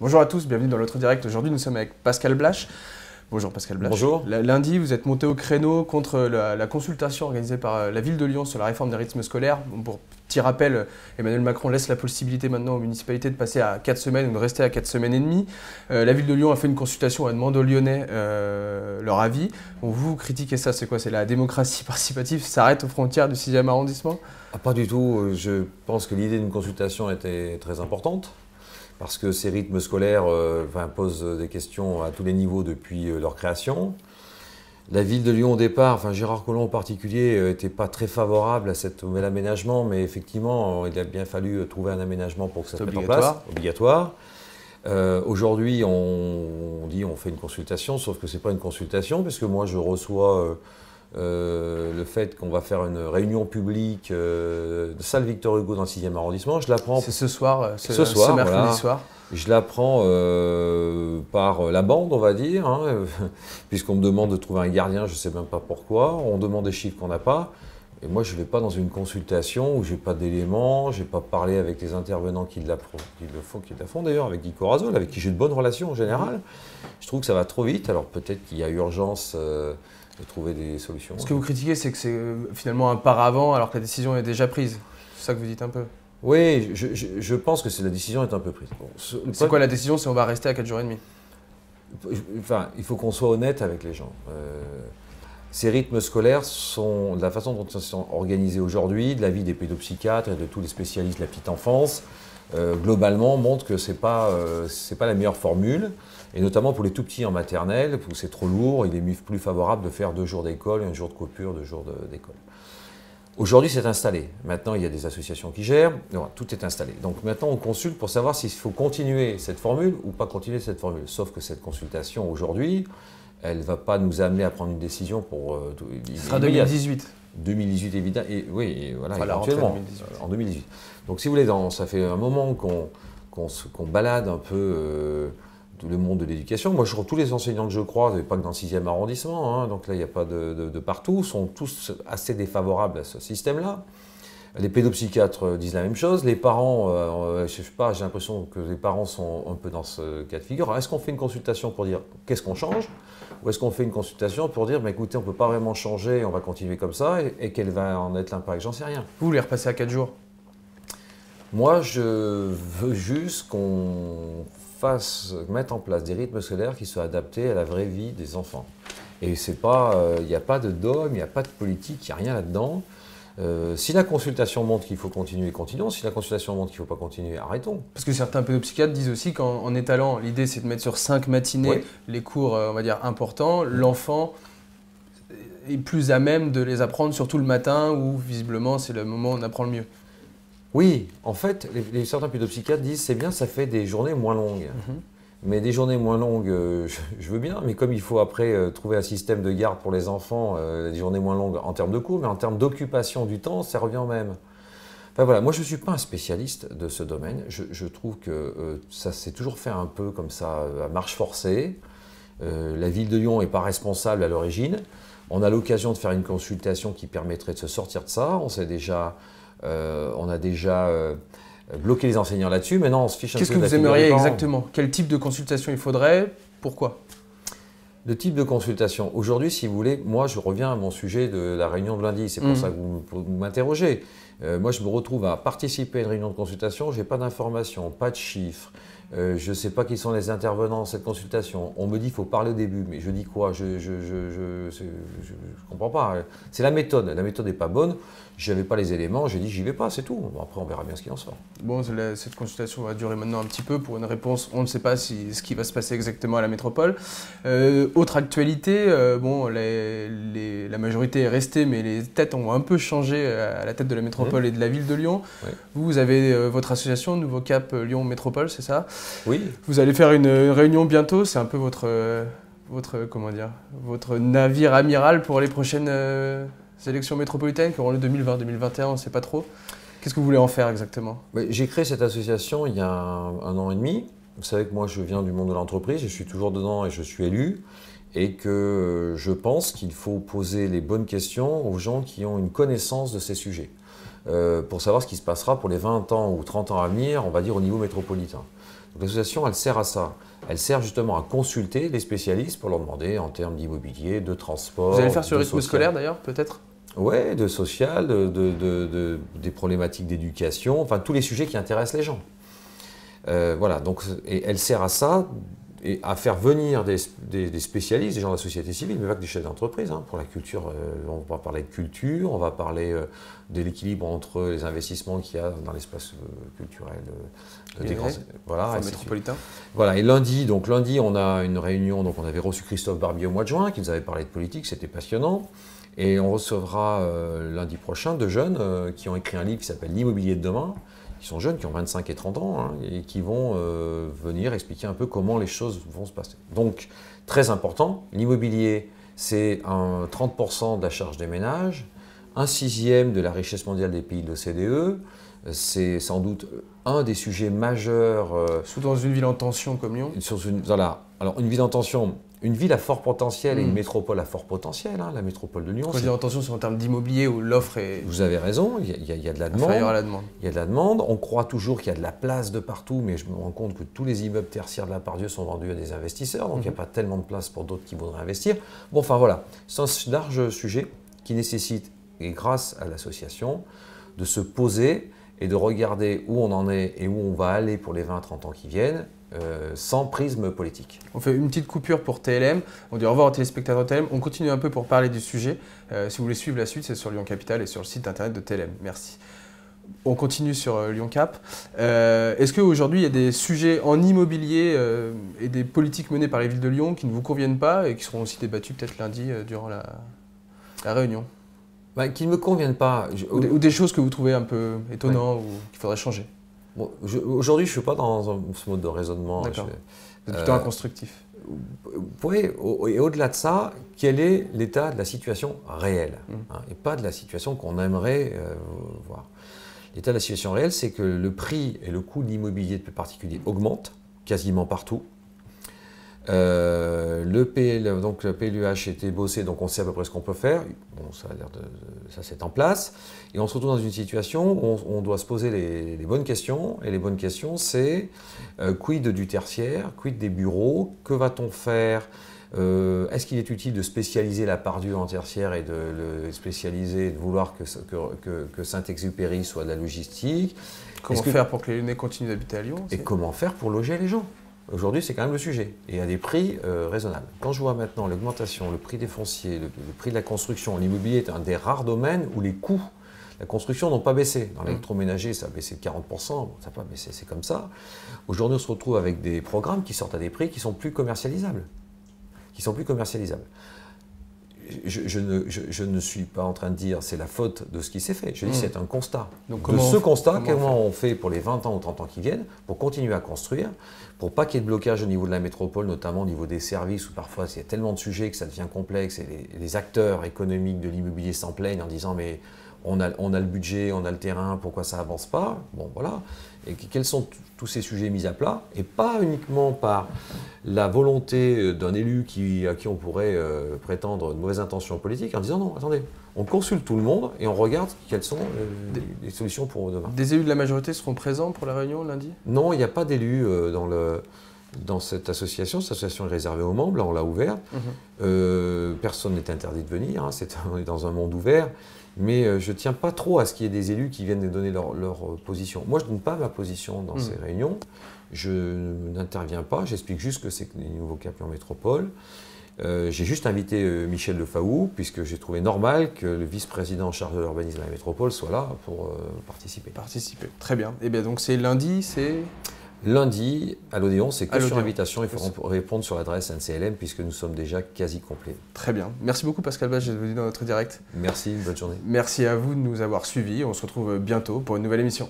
Bonjour à tous, bienvenue dans l'autre direct. Aujourd'hui, nous sommes avec Pascal Blache. Bonjour Pascal Blache. Bonjour. Lundi, vous êtes monté au créneau contre la consultation organisée par la ville de Lyon sur la réforme des rythmes scolaires. Pour petit rappel, Emmanuel Macron laisse la possibilité maintenant aux municipalités de passer à 4 semaines ou de rester à 4 semaines et demie. La ville de Lyon a fait une consultation, a demandé aux Lyonnais leur avis. Bon, vous critiquez ça, c'est quoi? C'est la démocratie participative s'arrête aux frontières du 6e arrondissement? Pas du tout. Je pense que l'idée d'une consultation était très importante. Parce que ces rythmes scolaires posent des questions à tous les niveaux depuis leur création. La ville de Lyon au départ, Gérard Collomb en particulier, n'était pas très favorable à cet nouvel aménagement, mais effectivement, il a bien fallu trouver un aménagement pour que ça se mette en place. Obligatoire. Aujourd'hui, on dit on fait une consultation, sauf que ce n'est pas une consultation, parce que moi je reçois le fait qu'on va faire une réunion publique de salle Victor Hugo dans le 6e arrondissement, je l'apprends. C'est ce soir, ce mercredi voilà. Soir. Je l'apprends par la bande, on va dire, puisqu'on me demande de trouver un gardien, je ne sais même pas pourquoi. On demande des chiffres qu'on n'a pas. Et moi, je ne vais pas dans une consultation où je n'ai pas d'éléments, je n'ai pas parlé avec les intervenants qui la font d'ailleurs, avec Guy Corazol, avec qui j'ai de bonnes relations en général. Je trouve que ça va trop vite, alors peut-être qu'il y a urgence de trouver des solutions. Ce que vous critiquez, c'est que c'est finalement un paravent alors que la décision est déjà prise. C'est ça que vous dites un peu? Oui, je pense que la décision est un peu prise. Bon, c'est quoi la décision? C'est on va rester à 4 jours et demi? Il faut qu'on soit honnête avec les gens. Ces rythmes scolaires sont, de la façon dont ils sont organisés aujourd'hui, de l'avis des pédopsychiatres et de tous les spécialistes de la petite enfance, globalement montrent que c'est pas la meilleure formule. Et notamment pour les tout petits en maternelle, où c'est trop lourd, il est plus favorable de faire 2 jours d'école, 1 jour de coupure, 2 jours d'école. Aujourd'hui, c'est installé. Maintenant, il y a des associations qui gèrent. Non, tout est installé. Donc maintenant, on consulte pour savoir s'il faut continuer cette formule ou pas continuer cette formule. Sauf que cette consultation, aujourd'hui, elle ne va pas nous amener à prendre une décision pour... Ce sera 2018. 2018, évidemment. Et, oui, et voilà, éventuellement. En 2018. Donc si vous voulez, ça fait un moment qu'on balade un peu... tout le monde de l'éducation. Moi, je trouve tous les enseignants que je croise, et pas que dans le 6e arrondissement, donc là, il n'y a pas de partout, sont tous assez défavorables à ce système-là. Les pédopsychiatres disent la même chose. Les parents, je sais pas, j'ai l'impression que les parents sont un peu dans ce cas de figure. Alors, est-ce qu'on fait une consultation pour dire qu'est-ce qu'on change? Ou est-ce qu'on fait une consultation pour dire, écoutez, on ne peut pas vraiment changer, on va continuer comme ça, et quel va en être l'impact? J'en sais rien. Vous voulez repasser à 4 jours? Moi, je veux juste qu'on mettre en place des rythmes scolaires qui soient adaptés à la vraie vie des enfants. Et c'est pas, il n'y a pas de dogme, il n'y a pas de politique, il n'y a rien là-dedans. Si la consultation montre qu'il faut continuer, continuons. Si la consultation montre qu'il ne faut pas continuer, arrêtons. Parce que certains pédopsychiatres disent aussi qu'en étalant, l'idée c'est de mettre sur 5 matinées les cours, on va dire, importants, l'enfant est plus à même de les apprendre, surtout le matin où visiblement c'est le moment où on apprend le mieux. Oui, en fait, certains pédopsychiatres disent c'est bien, ça fait des journées moins longues. Mais des journées moins longues, je veux bien, mais comme il faut après trouver un système de garde pour les enfants, des journées moins longues en termes de cours, mais en termes d'occupation du temps, ça revient au même. Enfin voilà, moi je ne suis pas un spécialiste de ce domaine. Je trouve que ça s'est toujours fait un peu comme ça, à marche forcée. La ville de Lyon n'est pas responsable à l'origine. On a l'occasion de faire une consultation qui permettrait de se sortir de ça. On a déjà bloqué les enseignants là-dessus. Maintenant, on se fiche un peu de la Qu'est-ce que vous aimeriez exactement? Quel type de consultation il faudrait? Pourquoi? Le type de consultation. Aujourd'hui, si vous voulez, moi, je reviens à mon sujet de la réunion de lundi. C'est pour ça que vous m'interrogez. Moi, je me retrouve à participer à une réunion de consultation. Je n'ai pas d'informations, pas de chiffres. Je ne sais pas qui sont les intervenants dans cette consultation. On me dit qu'il faut parler au début, mais je dis quoi? Je comprends pas. C'est la méthode. La méthode n'est pas bonne. Je n'avais pas les éléments. J'ai dit j'y vais pas, c'est tout. Bon, après, on verra bien ce qui en sort. Bon, cette consultation va durer maintenant un petit peu pour une réponse. On ne sait pas ce qui va se passer exactement à la métropole. Autre actualité, la majorité est restée, mais les têtes ont un peu changé à la tête de la métropole et de la ville de Lyon. Oui. Vous avez votre association Nouveau Cap Lyon Métropole, c'est ça? Oui. Vous allez faire une réunion bientôt. C'est un peu votre navire amiral pour les prochaines élections métropolitaines qui auront lieu 2020-2021, on ne sait pas trop. Qu'est-ce que vous voulez en faire exactement? J'ai créé cette association il y a un an et demi. Vous savez que moi, je viens du monde de l'entreprise, je suis toujours dedans et je suis élu. Et que je pense qu'il faut poser les bonnes questions aux gens qui ont une connaissance de ces sujets. Pour savoir ce qui se passera pour les 20 ans ou 30 ans à venir, on va dire au niveau métropolitain. Donc l'association, elle sert à ça. Elle sert justement à consulter les spécialistes pour leur demander en termes d'immobilier, de transport. Vous allez le faire sur le rythme scolaire d'ailleurs, peut-être? Oui, de social, des problématiques d'éducation, enfin tous les sujets qui intéressent les gens. Voilà, donc et elle sert à ça, et à faire venir des spécialistes, des gens de la société civile, mais pas que des chefs d'entreprise. Hein. Pour la culture, on va parler de culture, on va parler de l'équilibre entre les investissements qu'il y a dans l'espace culturel des grands, voilà, métropolitain. Voilà, et lundi, on a une réunion, donc on avait reçu Christophe Barbier au mois de juin, qui nous avait parlé de politique, c'était passionnant. Et on recevra lundi prochain 2 jeunes qui ont écrit un livre qui s'appelle L'immobilier de demain. Ils sont jeunes, qui ont 25 et 30 ans, hein, et qui vont venir expliquer un peu comment les choses vont se passer. Donc, très important, l'immobilier, c'est 30% de la charge des ménages, 1/6 de la richesse mondiale des pays de l'OCDE, c'est sans doute un des sujets majeurs. Surtout dans une ville en tension comme Lyon. Voilà. Alors, une ville en tension, une ville à fort potentiel et une métropole à fort potentiel, hein, la métropole de Lyon. Quand je dis en tension, c'est en termes d'immobilier où l'offre est... Vous avez raison, il y a de la demande. Inférieure à la demande. Il y a de la demande. On croit toujours qu'il y a de la place de partout, mais je me rends compte que tous les immeubles tertiaires de la Part-Dieu sont vendus à des investisseurs, donc il n'y a pas tellement de place pour d'autres qui voudraient investir. Bon, enfin voilà, c'est un large sujet qui nécessite, et grâce à l'association, de se poser et de regarder où on en est et où on va aller pour les 20-30 ans qui viennent, sans prisme politique. On fait une petite coupure pour TLM, on dit au revoir aux téléspectateurs de TLM, on continue un peu pour parler du sujet. Si vous voulez suivre la suite, c'est sur Lyon Capital et sur le site internet de TLM. Merci. On continue sur Lyon Cap. Est-ce qu'aujourd'hui il y a des sujets en immobilier et des politiques menées par les villes de Lyon qui ne vous conviennent pas et qui seront aussi débattus peut-être lundi durant la réunion? Qui ne me conviennent pas. Ou des choses que vous trouvez un peu étonnantes ou qu'il faudrait changer? Bon, aujourd'hui, je ne suis pas dans ce mode de raisonnement. D'accord. Vous êtes plutôt inconstructif. Oui, et au-delà de ça, quel est l'état de la situation réelle, hein, et pas de la situation qu'on aimerait voir. L'état de la situation réelle, c'est que le prix et le coût de l'immobilier de particulier augmentent quasiment partout. Le PLUH était bossé, donc on sait à peu près ce qu'on peut faire. Bon, ça c'est en place. Et on se retrouve dans une situation où on doit se poser les bonnes questions. Et les bonnes questions, c'est quid du tertiaire, quid des bureaux, que va-t-on faire? Est-ce qu'il est utile de spécialiser la Part-Dieu en tertiaire et de le spécialiser, de vouloir que Saint-Exupéry soit de la logistique? Comment faire pour que les Lyonnais continuent d'habiter à Lyon aussi? Et comment faire pour loger les gens? Aujourd'hui, c'est quand même le sujet, et à des prix raisonnables. Quand je vois maintenant l'augmentation, le prix des fonciers, le prix de la construction, l'immobilier est un des rares domaines où les coûts de la construction n'ont pas baissé. Dans l'électroménager, ça a baissé de 40%, ça n'a pas baissé, c'est comme ça. Aujourd'hui, on se retrouve avec des programmes qui sortent à des prix qui sont plus commercialisables. Je ne suis pas en train de dire c'est la faute de ce qui s'est fait. Je dis c'est un constat. Donc, comment on fait pour les 20 ans ou 30 ans qui viennent pour continuer à construire, pour pas qu'il y ait de blocage au niveau de la métropole, notamment au niveau des services où parfois il y a tellement de sujets que ça devient complexe et les acteurs économiques de l'immobilier s'en plaignent en disant mais on a le budget, on a le terrain, pourquoi ça avance pas? Bon voilà. Et quels sont tous ces sujets mis à plat, et pas uniquement par la volonté d'un élu à qui on pourrait prétendre de mauvaises intentions politiques, en disant non, attendez, on consulte tout le monde et on regarde quelles sont les solutions pour demain. Des élus de la majorité seront présents pour la réunion lundi? Non, il n'y a pas d'élus dans cette association. Cette association est réservée aux membres, là on l'a ouverte. Personne n'est interdit de venir, hein, on est dans un monde ouvert. Mais je ne tiens pas trop à ce qu'il y ait des élus qui viennent donner leur position. Moi, je ne donne pas ma position dans ces réunions. Je n'interviens pas. J'explique juste que c'est les nouveaux Cap Lyon Métropole. J'ai juste invité Michel Lefaou, puisque j'ai trouvé normal que le vice-président en charge de l'urbanisme de la métropole soit là pour participer. Très bien. Et bien donc c'est lundi, Lundi, à l'Odéon, c'est que sur invitation. Il faut répondre sur l'adresse NCLM puisque nous sommes déjà quasi complets. Très bien. Merci beaucoup Pascal Bach d'être venu dans notre direct. Merci, bonne journée. Merci à vous de nous avoir suivis. On se retrouve bientôt pour une nouvelle émission.